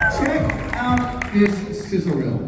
Check out this sizzle reel.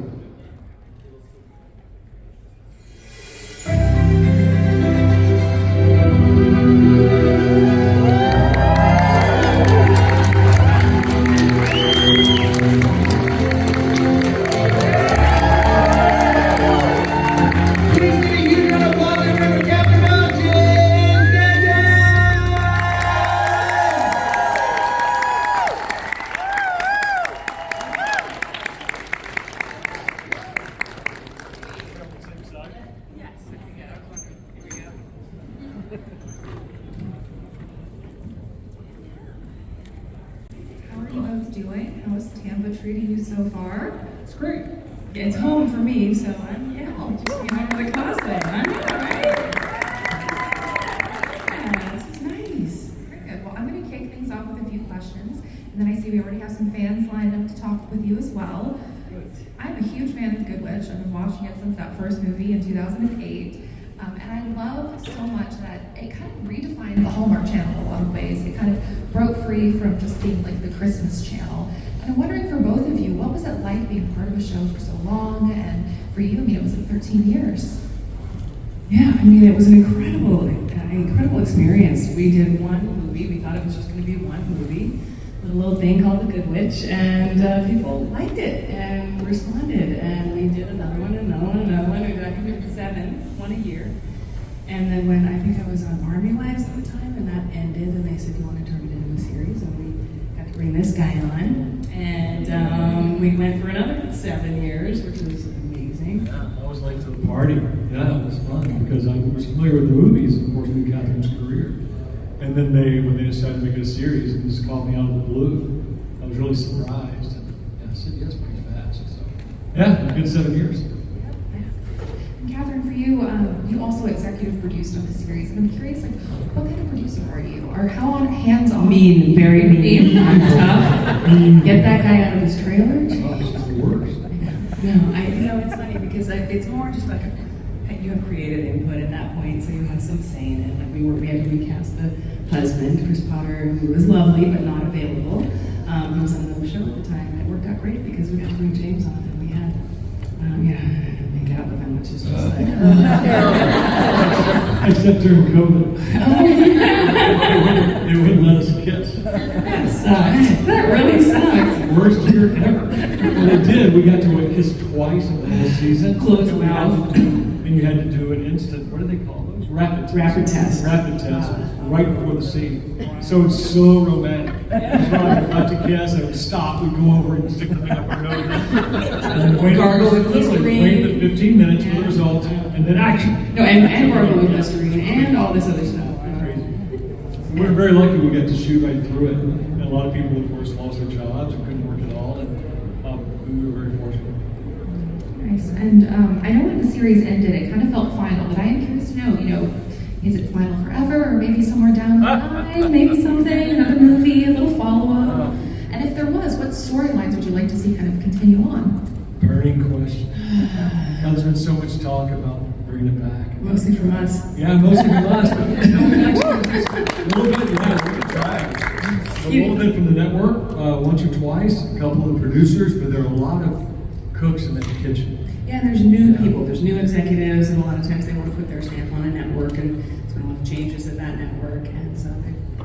How are you both doing? How's Tampa treating you so far? It's great. Yeah, it's home for me, so I'll just be home with a cosplay on, right? Yeah, this is nice. Very good. Well, I'm going to kick things off with a few questions, and then I see we already have some fans lined up to talk with you as well. I'm a huge fan of The Good Witch. I've been watching it since that first movie in 2008. And I love so much that it kind of redefined the Hallmark Channel in a lot of ways. It kind of broke free from just being like the Christmas channel. And I'm wondering for both of you, what was it like being part of a show for so long? And for you, I mean, it was like 13 years. Yeah, I mean, it was an incredible experience. We did one movie. We thought it was just going to be one movie, a little thing called The Good Witch, and people liked it and responded. And we did another one, another one, another one. I think we did 7, one a year. And then when I think I was on Army Wives at the time, and that ended, and they said, "You want to turn it into a series?" And we got to bring this guy on, and we went for another 7 years, which was amazing. Yeah, I was late to the party. Yeah, it was fun because I was familiar with the movies, of course, knew Catherine's career. And then when they decided to make it a series and just called me out of the blue, I was really surprised. And I said yes pretty fast. So yeah, a good 7 years. And Catherine, for you, you also executive produced on the series. And I'm curious, like, what kind of producer are you? Or how hands-on? Mean, very mean. I'm tough. Get that guy out of his trailer. Oh, this is the worst. No, it's funny because it's more just like you have creative input at that point, so you have some say in it. Like we had to recast the husband, Chris Potter, who was lovely but not available. He was on another show at the time, and it worked out great because we got to bring James on, and we had make out with him, which is just like. Except during COVID. They wouldn't let us kiss. That sucked. That really sucked. Worst year ever. Well, it did. We got to kiss twice in the whole season. Closed mouth. And you had to do an instant, what do they call those? Rapid test. Rapid test, right before the scene. So it's so romantic. That's why I'm about to kiss, I would stop, we'd go over and stick the thing up our nose. And then Gargle with Listerine. Wait the 15 minutes for the result, and then action. No, and gargle with Listerine and all this other stuff. Crazy. We're very lucky we got to shoot right through it. And a lot of people, of course, lost their jobs and couldn't work at all. And we were very fortunate. Nice. And I know when the series ended, it kind of felt final, but I am curious to know, is it final forever, or maybe somewhere down the line, maybe something, another movie, a little follow-up? And if there was, what storylines would you like to see kind of continue on? Burning question. There's been so much talk about bringing it back. Mostly from us. Yeah, mostly from us. But a little bit, yeah, we could try. A little bit from the network, once or twice, a couple of the producers, but there are a lot of cooks in that kitchen. Yeah, and there's new people, there's new executives, and a lot of times they want to put their stamp on a network, and there's been a lot of changes at that network, and so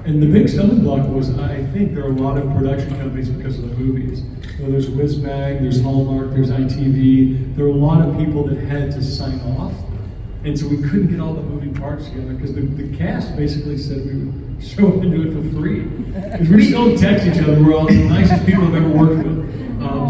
And the big stumbling block was, I think there are a lot of production companies because of the movies. So there's Whizbang, there's Hallmark, there's ITV. There were a lot of people that had to sign off. And so we couldn't get all the moving parts together because the cast basically said we would show up and do it for free. Because we still text each other, we're all the nicest people I've ever worked with.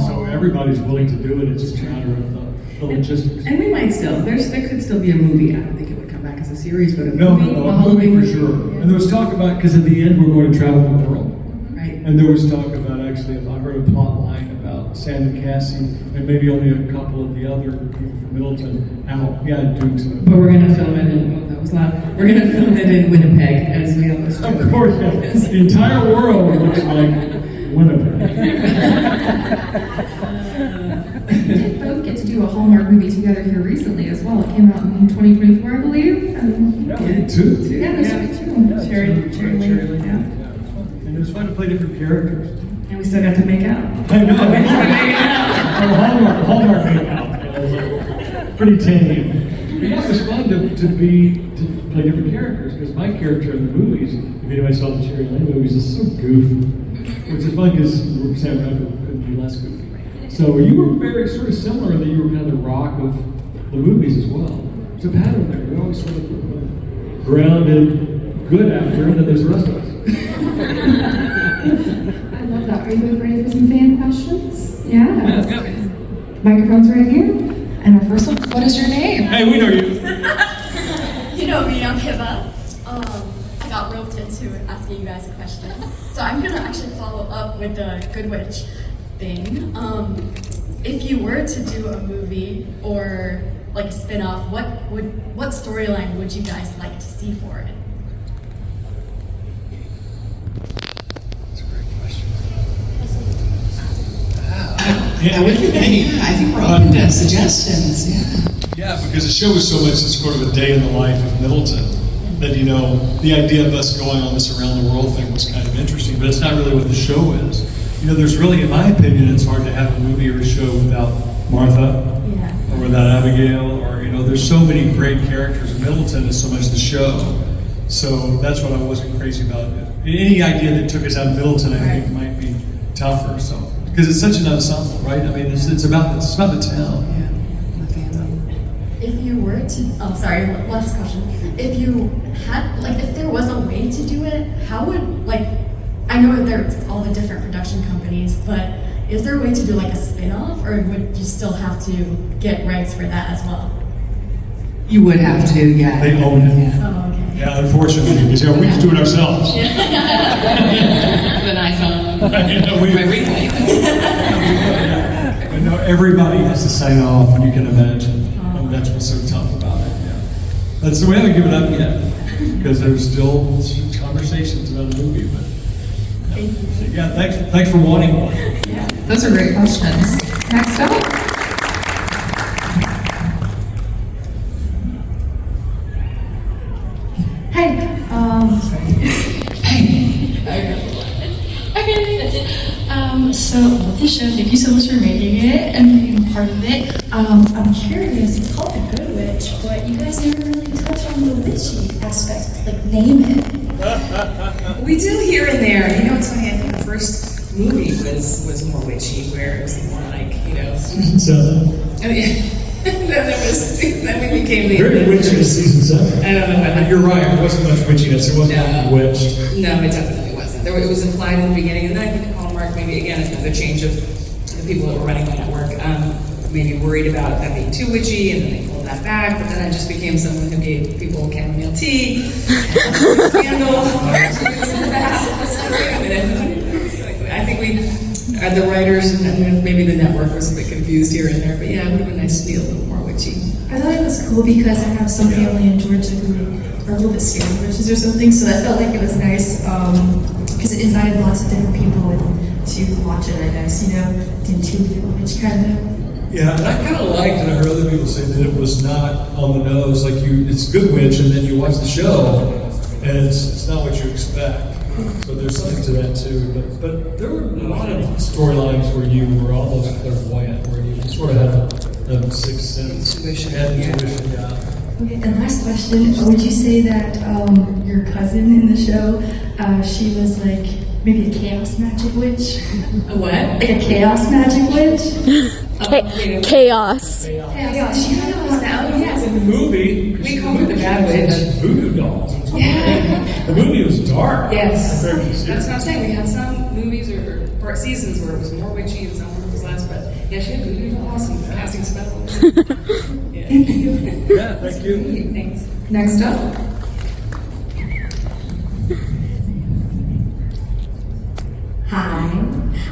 So everybody's willing to do it, it's just a matter of the logistics. And we might still, there could still be a movie. I don't think it would come back as a series, but a movie. No, a movie for sure. Yeah. And there was talk about, because at the end we're going to travel the world. Right. And there was talk about, actually, I heard a plot line about Sam and Cassie, and maybe only a couple of the other people from Middleton out. Yeah, Dukes. But we're going to film it in, that was loud. We're going to film it in Winnipeg, as we always do. Of course, yes. The entire world looks like Winnipeg. We did both get to do a Hallmark movie together here recently as well. It came out in 2024, I believe. Yeah, we did two. Yeah, there's two. Cherry Lee. Yeah. And it was fun to play different characters. And we still still got to make out. I know. I bet you can make out. Hallmark make out. Pretty tame. But yeah, it was fun to play different characters because my character in the movies, if anybody saw the Cherry Lane movies, is so goofy, which is fun because Sam Rockwell couldn't be less goofy. So you were very sort of similar in that you were kind of the rock of the movies as well. There's a pattern there. You're always sort of grounded, good actor, and then there's the rest of us. I love that. Are you ready for some fan questions? Yeah. Microphone's right here. And our first one, what is your name? Hey, we know you. You know me, I'm Hiba. I got roped into asking you guys a question. So I'm gonna actually follow up with the Good Witch thing. If you were to do a movie or like a spin-off, what storyline would you guys like to see for it? That's a great question. Yeah, I think we're open to suggestions, yeah. Yeah, because the show is so much, it's sort of a day in the life of Middleton. That, you know, the idea of us going on this around the world thing was kind of interesting, but it's not really what the show is. You know, there's really, in my opinion, it's hard to have a movie or a show without Martha, or without Abigail, or, you know, there's so many great characters. Middleton is so much the show. So that's what I wasn't crazy about. Any idea that took us out of Middleton, I think, might be tougher, so. Because it's such an ensemble, right? I mean, it's about the town. Yeah, the family. If you were to, oh sorry, last question. If you had, like, if there was a way to do it, how would, like, I know there's all the different production companies, but is there a way to do like a spin-off, or would you still have to get rights for that as well? You would have to, yeah. They own it. Yeah. Oh, okay. Yeah, unfortunately, because we just do it ourselves. With an iPhone. You know, we- My replay. I know everybody has to sign off, and you can imagine. And that's what's so tough about it. Yeah. That's we haven't given up yet, because there's still conversations about the movie. But yeah, thanks for wanting one. Those are great questions. Next up. Hey, So love the show. Thank you so much for making it and being part of it. I'm curious. It's called The Good Witch, but you guys never really touch on the witchy aspect. Like name it. We do here and there. You know, it's funny, I think the first movie was more witchy, where it was more like, you know. So Oh, yeah. then we became the. very witchy in season 7. I don't know what happened. You're right. There wasn't much witchiness. It wasn't No. witched. No, it definitely wasn't. It was implied in the beginning, and then I think Hallmark, maybe again, another change of the people that were running the network, maybe worried about that being too witchy, and then they pulled that back, but then I just became someone who gave people chamomile tea, candle, I think the writers and maybe the network was a bit confused here and there, but yeah, it would have been nice to be a little more witchy. I thought it was cool because I have some family in Georgia who are a little bit scared of witches or something, so I felt like it was nice because it invited lots of different people to watch it, I guess, you know, didn't feel witch kind of. Yeah, and I kind of liked it. I heard other people say that it was not on the nose. Like it's Good Witch, and then you watch the show, and it's not what you expect. So there's something to that too. But there were a lot of storylines where you were almost clairvoyant, where you sort of had a sixth sense. Intuition, Intuition, yeah. Okay, and last question, would you say that your cousin in the show, she was like maybe a chaos magic witch? A what? Like a chaos magic witch? Chaos. Chaos, she kind of was that, oh yes. In the movie, We call her the bad witch. had voodoo dolls. Yeah. The movie was dark. Yes. compared to the That's series. what I'm saying. We had some movies or seasons where it was more witchy and some where it was less, but yeah, she had voodoo dolls and casting spells. Yeah. Thank you. Yeah, thank you. Thanks. Next up. Hi,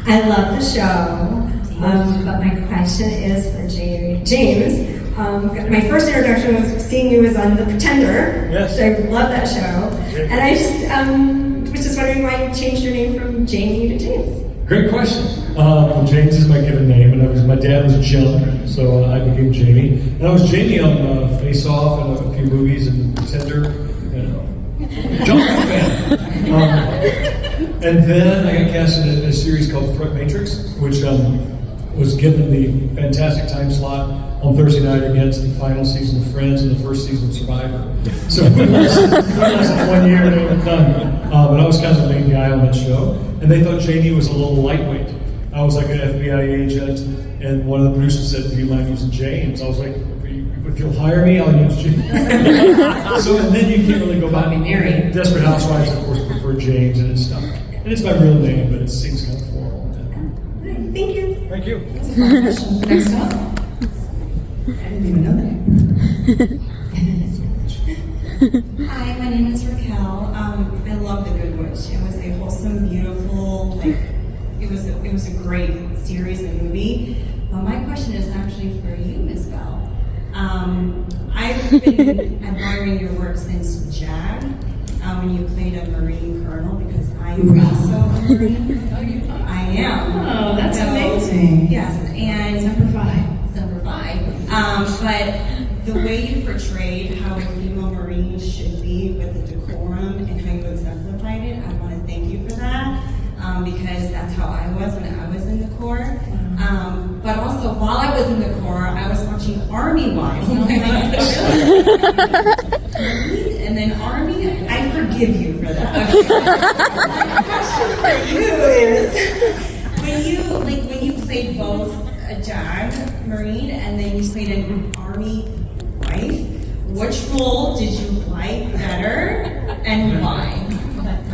I love the show, but my question is for James. My first introduction was seeing you was on The Pretender. Yes. I love that show. And I just was just wondering why you changed your name from Jamie to James. Great question. Well, James is my given name, and my dad was Jim, so I became Jamie. And I was Jamie on Face Off and a few movies and Pretender. John fan. And then I got cast in a series called Threat Matrix, which was given the fantastic time slot on Thursday night against the final season of Friends and the first season of Survivor. So we lasted 1 year and it was done. But I was kind of the main guy on that show. And they thought Janie was a little lightweight. I was like an FBI agent, and one of the producers said, "Do you mind using James?" I was like, "If you'll hire me, I'll use James." So, and then you can't really go by Mary. Desperate Housewives, of course, prefer James and it's stuff. And it's my real name, but it seems kind of formal. Thank you. Thank you. Next up. I didn't even know that. Hi, my name is Raquel. I love The Good Witch. It was a wholesome, beautiful, it was a great series and movie. But my question is actually for you, Miss Bell. I've been admiring your work since JAG, when you played a Marine colonel, because I am also a Marine. I am. Oh, that's So, amazing. Yes, and Semper Fi. Semper Fi. But the way you portrayed how a female Marine should be with the decorum and how you exemplified it, I want to thank you for that, because that's how I was when I was in the Corps. But also, while I was in the Corps, I was watching Army Wives. And I'm like, really? And then Army, I forgive you for that. My question for you is, when you played both a JAG Marine and then you played an Army wife, which role did you like better and why?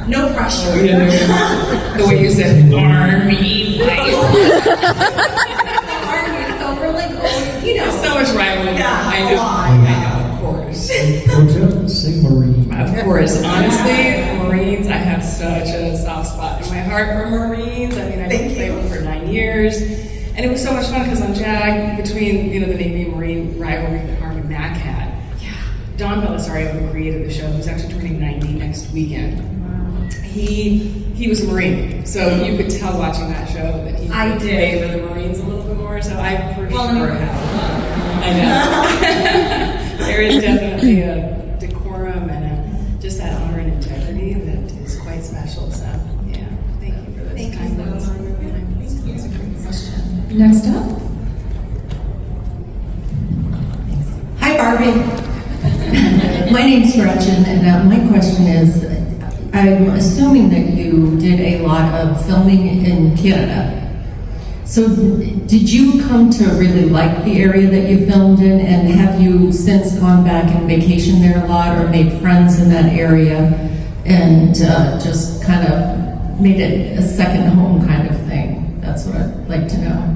No pressure. Oh, yeah, the way you said Army wife. Army, so we're like, oh, you know. So much rivalry. Yeah, I a know. lot. I know, of course. Say Marine. Of course. Honestly, Marines, I have such a soft spot in my heart for Marines. I mean, I did play one for 9 years. And it was so much fun because on JAG, between the Navy and Marine rivalry that Harm and Mac had, Don Belisario, who created the show, who's actually turning 90 next weekend. Wow. He was a Marine, so you could tell watching that show that he favor the Marines a little bit more. So I for sure have. I know. There is definitely a decorum and just that honor and integrity that is quite special. So yeah, thank you for this. Thank kind you so much. That's a great question. Next up. Hi, Barbie. My name's Gretchen, and my question is, I'm assuming that you did a lot of filming in Canada. So did you come to really like the area that you filmed in, and have you since gone back and vacationed there a lot or made friends in that area and just kind of made it a second home kind of thing? That's what I'd like to know.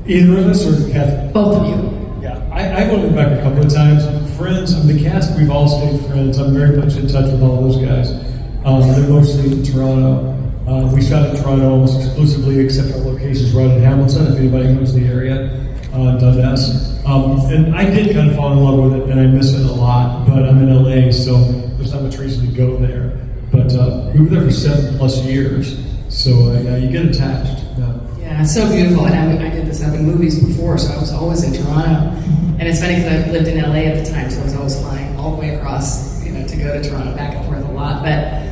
Either of us or Kathy? Both of you. Yeah, I've only been back a couple of times. Friends, the cast, we've all stayed friends. I'm very much in touch with all those guys. They're mostly in Toronto. We shot in Toronto almost exclusively, except our locations right in Hamilton, if anybody knows the area, Dundas. And I did kind of fall in love with it, and I miss it a lot, but I'm in LA, so there's not much reason to go there. But we were there for 7+ years, so yeah, you get attached. Yeah, it's so beautiful. And I did this up in movies before, so I was always in Toronto. And it's funny because I lived in LA at the time, so I was always flying all the way across, to go to Toronto, back and forth a lot. But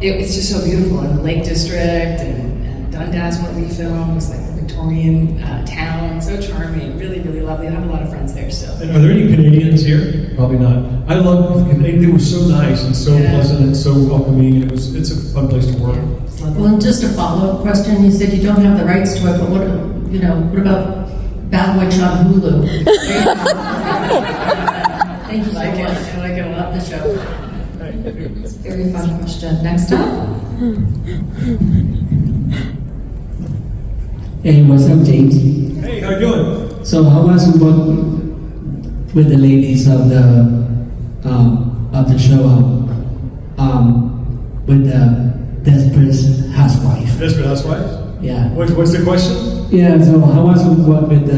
it's just so beautiful. And the Lake District and Dundas, where we filmed, was like the Victorian town. So charming, really, really lovely. I have a lot of friends there still. And are there any Canadians here? Probably not. I love Canadians. They were so nice and so pleasant and so welcoming. It's a fun place to work. Well, and just a follow-up question. You said you don't have the rights to it, but what about Bad Witch on Hulu? Thank you so much. I like it a lot. The show. It's a very fun question. Next up. Hey, what's up, James? Hey, how you doing? So, how was it working with the ladies of the show? With the Desperate Housewife. Desperate Housewives? Yeah. What's the question? Yeah. So, how was it work with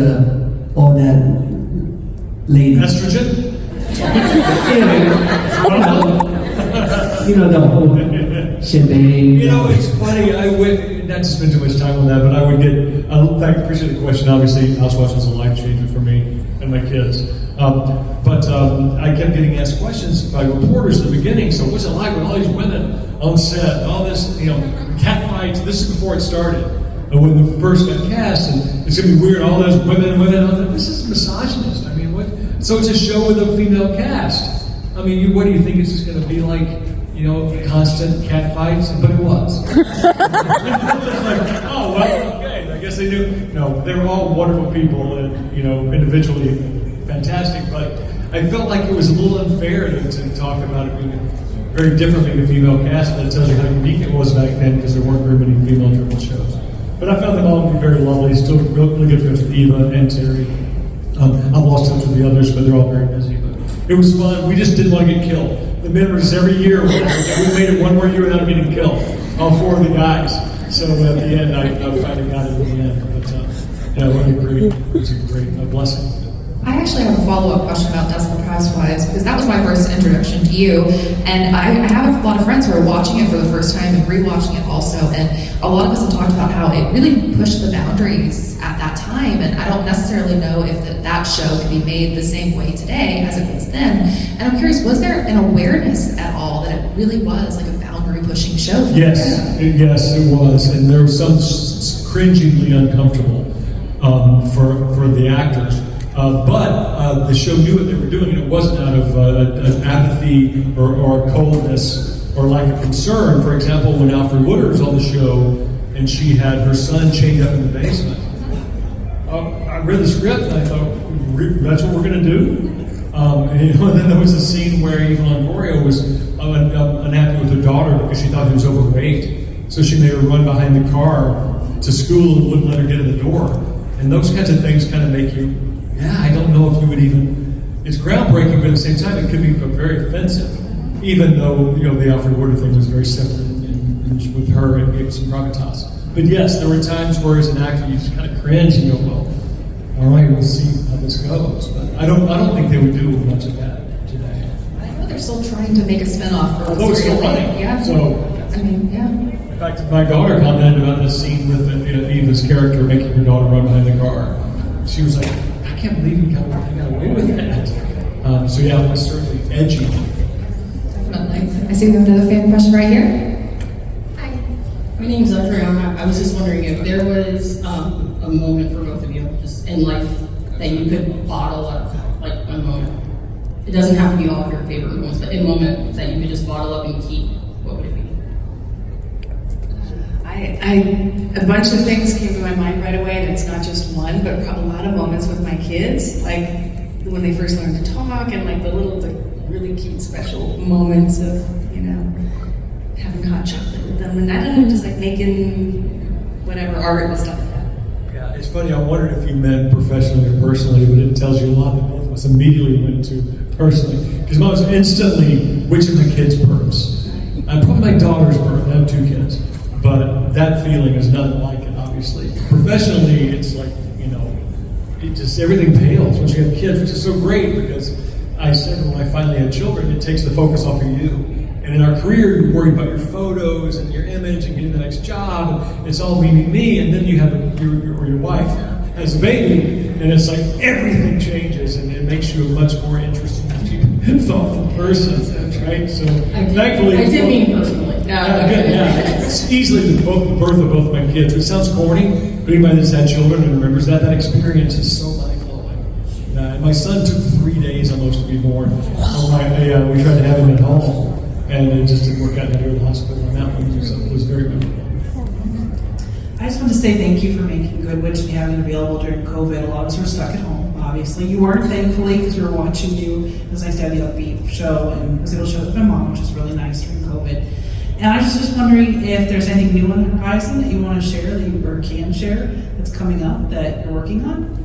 all that ladies? Estrogen? The whole shebang. It's funny. I would not to spend too much time on that, but I would get. In fact, I appreciate the question. Obviously, Housewives was a life changer for me and my kids. But I kept getting asked questions by reporters in the beginning. So what's it like with all these women on set, all this, cat fights? This is before it started. And when the first got cast, and it's gonna be weird, all those women, I thought, this is misogynist. I mean, what? So it's a show with a female cast. I mean, what do you think it's just gonna be like? Constant cat fights? But it was. It's like, oh, well, okay, I guess they knew. No, they were all wonderful people and, individually fantastic, but I felt like it was a little unfair to talk about it being very differently in a female cast, but it tells you how unique it was back then because there weren't very many female-driven shows. But I found them all to be very lovely, still really good friends with Eva and Terry. I've lost touch with the others, but they're all very busy. But it was fun. We just didn't want to get killed. The members every year, we made it one more year without getting killed. All 4 of the guys. So at the end, I finally got it in the end. But it was a great blessing. I actually have a follow-up question about Desperate Housewives because that was my first introduction to you, and I have a lot of friends who are watching it for the first time and rewatching it also, and a lot of us have talked about how it really pushed the boundaries at that time, and I don't necessarily know if that show could be made the same way today as it was then. And I'm curious, was there an awareness at all that it really was like a boundary-pushing show? Yes, it was, and there was some cringingly uncomfortable for the actors. But the show knew what they were doing, and it wasn't out of apathy or coldness or lack of concern. For example, when Alfred Woodard was on the show and she had her son chained up in the basement, I read the script and I thought, that's what we're going to do? And then there was a scene where Eva Longoria was unhappy with her daughter because she thought he was overweight. So she made her run behind the car to school and wouldn't let her get in the door. And those kinds of things kind of make you, I don't know if you would even, it's groundbreaking, but at the same time it could be very offensive, even though, the Alfred Woodard thing was very simple and with her it gave some gravitas. But yes, there were times where as an actor you just kind of cringe and go, well, all right, we'll see how this goes. But I don't think they would do much of that today. I know they're still trying to make a spinoff for it's still running. Yeah. So, in fact, my daughter commented about this scene with Eva's character making her daughter run behind the car. She was like, I can't believe you got away with that. It was certainly edgy. Definitely. I see we have another fan question right here. Hi. My name's Adriana. I was just wondering if there was a moment for both of you just in life that you could bottle up, like a moment. It doesn't have to be all of your favorite moments, but a moment that you could just bottle up and keep. What would it be? A bunch of things came to my mind right away, and it's not just one, but a lot of moments with my kids, like when they first learned to talk, and like the really cute, special moments of, having hot chocolate with them, and I don't know, just like making whatever art and stuff like that. Yeah, it's funny. I wondered if you meant professionally or personally, but it tells you a lot that both of us immediately went to personally, because mine was instantly which of the kids' births. Probably my daughter's birth. I have 2 kids. But that feeling is nothing like it, obviously. Professionally, it's like, it just, everything pales once you have kids, which is so great because I said when I finally had children, it takes the focus off of you. And in our career, you're worried about your photos and your image and getting the next job. It's all me. And then you have your wife has a baby, and it's like everything changes and it makes you a much more interesting, thoughtful person, right? So thankfully, I did mean personally. It's easily the birth of both my kids. It sounds corny, but anybody that's had children and remembers that experience is so mind-blowing. My son took 3 days almost to be born. We tried to have him at home, and it just didn't work out to go to the hospital on that one. So it was very memorable. I just want to say thank you for making Good Witch and having it available during COVID. A lot of us were stuck at home, obviously. You weren't, thankfully, because we were watching you. It was nice to have the upbeat show, and I was able to show it with my mom, which was really nice during COVID. And I was just wondering if there's anything new on the horizon that you want to share, that you can share, that's coming up, that you're working on?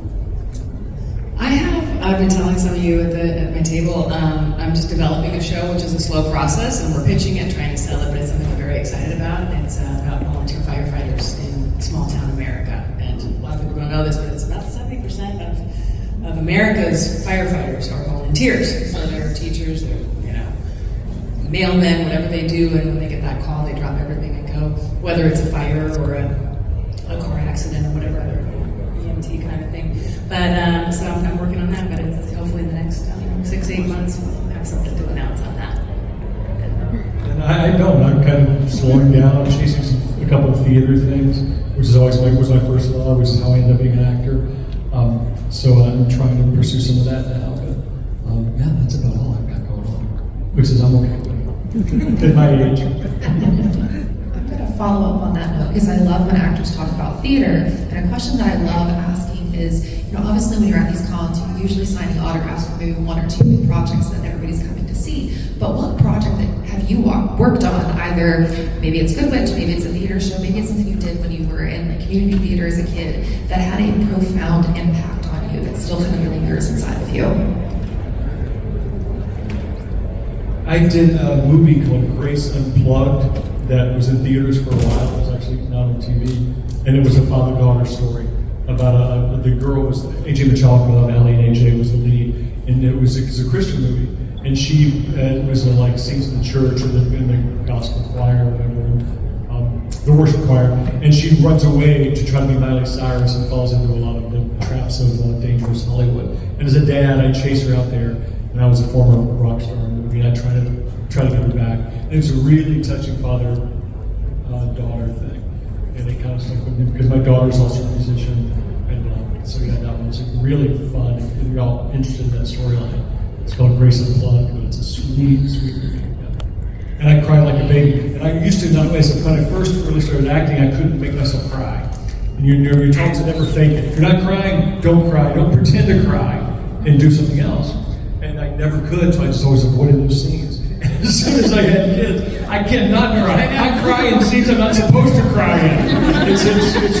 I've been telling some of you at my table, I'm just developing a show, which is a slow process, and we're pitching it, trying to sell it, but it's something I'm very excited about. It's about volunteer firefighters in small town America. And a lot of people don't know this, but it's about 70% of America's firefighters are volunteers. So they're teachers, they're, mailmen, whatever they do, and when they get that call, they drop everything and go, whether it's a fire or a car accident or whatever other EMT kind of thing. But so I'm working on that, but it's hopefully in the next theater things, which is always was my first love, which is how I ended up being an actor. So I'm trying to pursue some of that now. But yeah, that's about all I've got going on, which is I'm okay with at my age. I'm going to follow up on that note because I love when actors talk about theater. And a question that I love asking is, obviously when you're at these cons, you're usually signing autographs for maybe one or two big projects that everybody's coming to see. But what project have you worked on? Either maybe it's Good Witch, maybe it's a theater show, maybe it's something you did when you were in community theater as a kid that had a profound impact on you that still kind of lingers inside of you. I did a movie called Grace Unplugged that was in theaters for a while. It was actually not on TV, and it was a father-daughter story about the girl was AJ Michalka, Allie and AJ was the lead, and it was a Christian movie, and she was like sings in the church or in the gospel choir or whatever, the worship choir, and she runs away to try to be Miley Cyrus and falls into a lot of the traps of dangerous Hollywood. And as a dad, I chased her out there, and I was a former rock star in the movie, and I tried to get her back. And it was a really touching father-daughter thing. And it kind of stuck with me because my daughter's also a musician, and so yeah, that was really fun. If you're all interested in that storyline, it's called Grace Unplugged, but it's a sweet, sweet movie. Yeah. And I cried like a baby. And I used to not always. When I first really started acting, I couldn't make myself cry. And you're told to never fake it. If you're not crying, don't cry. Don't pretend to cry, and do something else. And I never could, so I just always avoided those scenes. As soon as I had kids, I cannot cry. I cry in scenes I'm not supposed to cry in. It's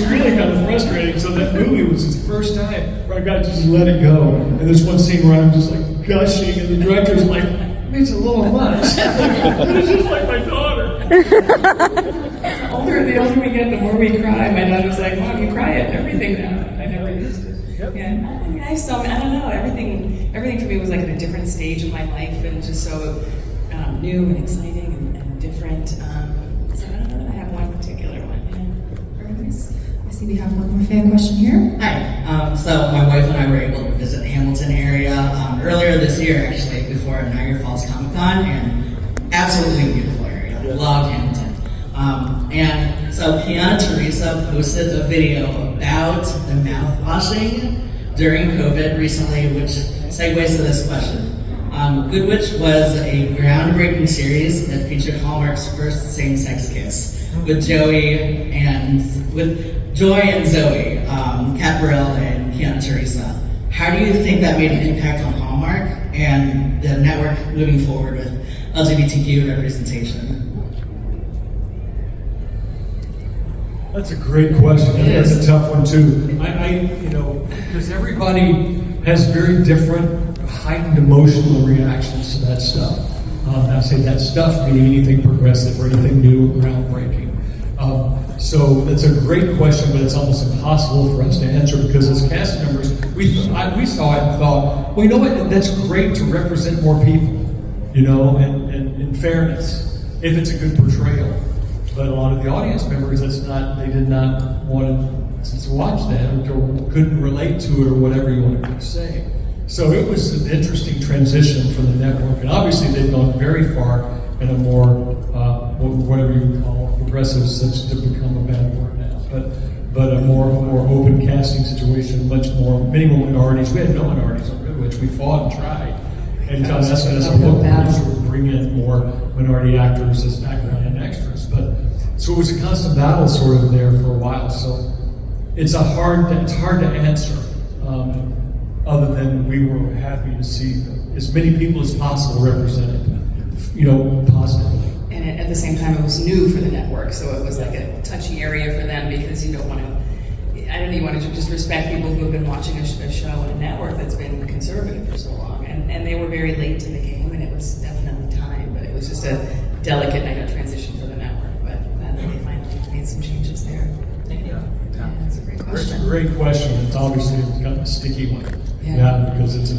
really kind of frustrating. So that movie was the first time where I got to just let it go. And there's one scene where I'm just like gushing, and the director's like, it's a little much. It's just like my daughter. The older we get, the more we cry. My daughter's like, Mom, you cry at everything now. I never used to. Yep. Yeah, I don't know. Everything for me was like at a different stage of my life, and just so new and exciting and different. So I don't know that I have one particular one. Yeah. Very nice. I see we have one more fan question here. Hi. So my wife and I were able to visit the Hamilton area earlier this year, actually, before Niagara Falls Comic Con, and absolutely beautiful area. Loved Hamilton. And so Kiana Teresa posted a video about the mouth washing during COVID recently, which segues to this question. Good Witch was a groundbreaking series that featured Hallmark's first same-sex kiss with Joy and Zoe, Kat Burrell and Kiana Teresa. How do you think that made an impact on Hallmark and the network moving forward with LGBTQ representation? That's a great question. That's a tough one too. Because everybody has very different heightened emotional reactions to that stuff. I say that stuff meaning anything progressive or anything new or groundbreaking. So that's a great question, but it's almost impossible for us to answer because as cast members, we saw it and thought, well, you know what? That's great to represent more people, and in fairness, if it's a good portrayal. But a lot of the audience members, they did not want to watch that or couldn't relate to it or whatever you want to say. So it was an interesting transition for the network, and obviously they've gone very far in a more, whatever you would call progressive, such to become a bad word now, but a more open casting situation, many more minorities. We had no minorities on Good Witch. We fought and tried, and John asked us to look to bring in more minority actors as background and extras. So it was a constant battle sort of there for a while. So it's hard to answer. Other than we were happy to see as many people as possible represented, positively. And at the same time, it was new for the network, so it was like a touchy area for them because you want to just respect people who have been watching a show on a network that's been conservative for so long. And they were very late to the game, and it was definitely time, but it was just a delicate transition for the network. But glad that they finally made some changes there. Yeah, that's a great question. It's a great question. It's obviously kind of a sticky one. Yeah, because it's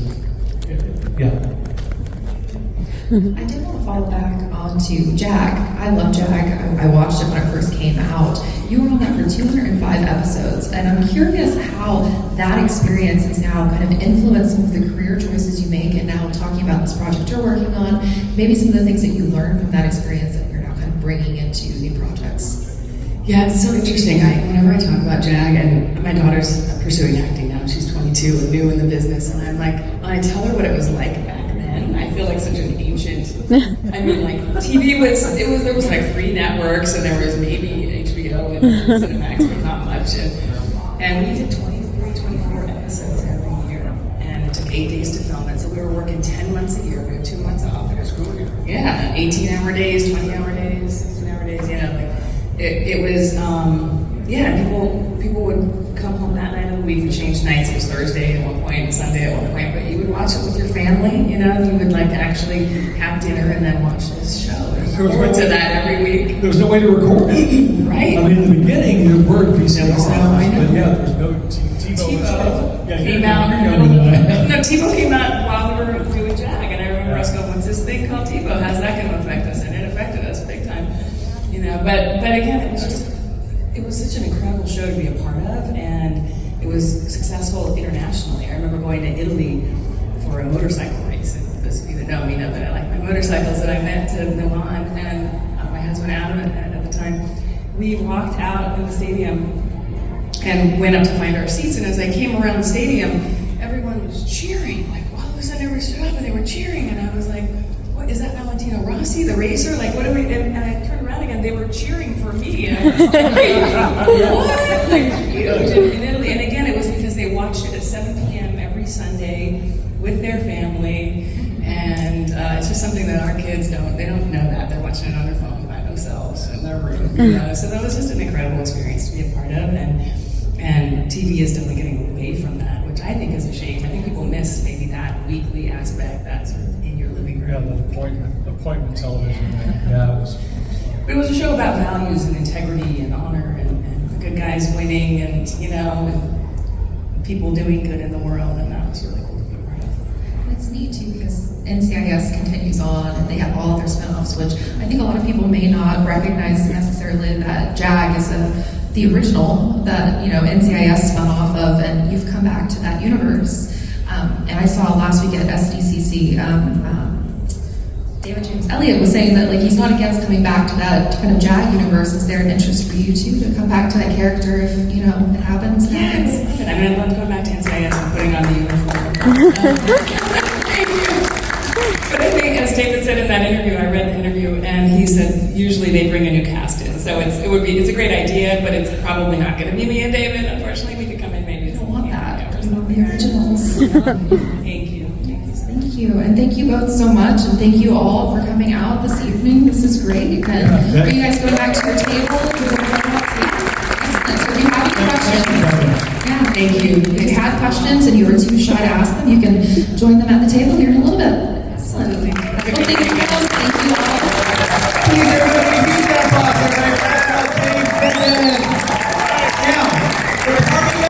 I did want to follow back onto Jag. I love Jag. I watched it when it first came out. You were on that for 205 episodes, and I'm curious how that experience has now kind of influenced some of the career choices you make, and now talking about this project you're working on, maybe some of the things that you learned from that experience that you're now kind of bringing into new projects. Yeah, it's so interesting. Whenever I talk about JAG, and my daughter's pursuing acting now, she's 22 and new in the business, and I'm like, when I tell her what it was like back then, I feel like such an ancient. I mean, like TV there was like 3 networks, and there was maybe HBO and Cinemax, but not much. And we did 24 episodes every year, and it took 8 days to film it. So we were working 10 months a year. We had 2 months off. Yeah, 18-hour days, 20-hour days, 16-hour days. You know, like. It was, people would come home that night of the week. We changed nights. It was Thursday at one point and Sunday at one point, but you would watch it with your family, you know, you would like actually have dinner and then watch this show. Look forward to that every week. There was no way to record it. Right. I mean, in the beginning, there were VCRs, but yeah, there was no TiVo. Came out. No, TiVo came out while we were doing JAG, and I remember us going, "What's this thing called TiVo? How's that going to affect us?" And it affected us big time. You know, but again, it was such an incredible show to be a part of, and it was successful internationally. I remember going to Italy for a motorcycle race, and those of you that know me know that I like my motorcycles, and I went to Milan, and my husband Adam at the time, we walked out of the stadium and went up to find our seats, and as I came around the stadium, everyone was cheering, like all of a sudden everyone stood up and they were cheering, and I was like, what, is that Valentino Rossi, the racer? Like, what are we, and I turned around again, they were cheering for me. And I was like, what? Like, huge in Italy. And again, it was because they watched it at 7 p.m. every Sunday with their family. And it's just something that our kids they don't know that. They're watching it on their phone by themselves in their room. You know? So that was just an incredible experience to be a part of. And TV is definitely getting away from that, which I think is a shame. I think people miss maybe that weekly aspect, that sort of in your living room. Yeah, the appointment television. Yeah, it was a show about values and integrity and honor and the good guys winning and, you know, and people doing good in the world, and that was really cool to be a part of. And it's neat too because NCIS continues on and they have all of their spinoffs, which I think a lot of people may not recognize necessarily that JAG is the original that, you know, NCIS spun off of, and you've come back to that universe. And I saw last week at SDCC, David James Elliott was saying that like he's not against coming back to that kind of JAG universe. Is there an interest for you too to come back to that character if, you know, it happens? Yes. I mean, I love going back to NCIS and putting on the uniform. But I think, as David said in that interview, I read the interview, and he said usually they bring a new cast in. So it's a great idea, but it's probably not going to be me and David. Unfortunately, we could come in maybe. I don't want that. We want the originals. Thank you. Thank you, and thank you both so much, and thank you all for coming out this evening. This is great. And are you guys going back to your table? Excellent. So if you have any questions, thank you. If you had questions and you were too shy to ask them, you can join them at the table here in a little bit. Excellent. Well, thank you.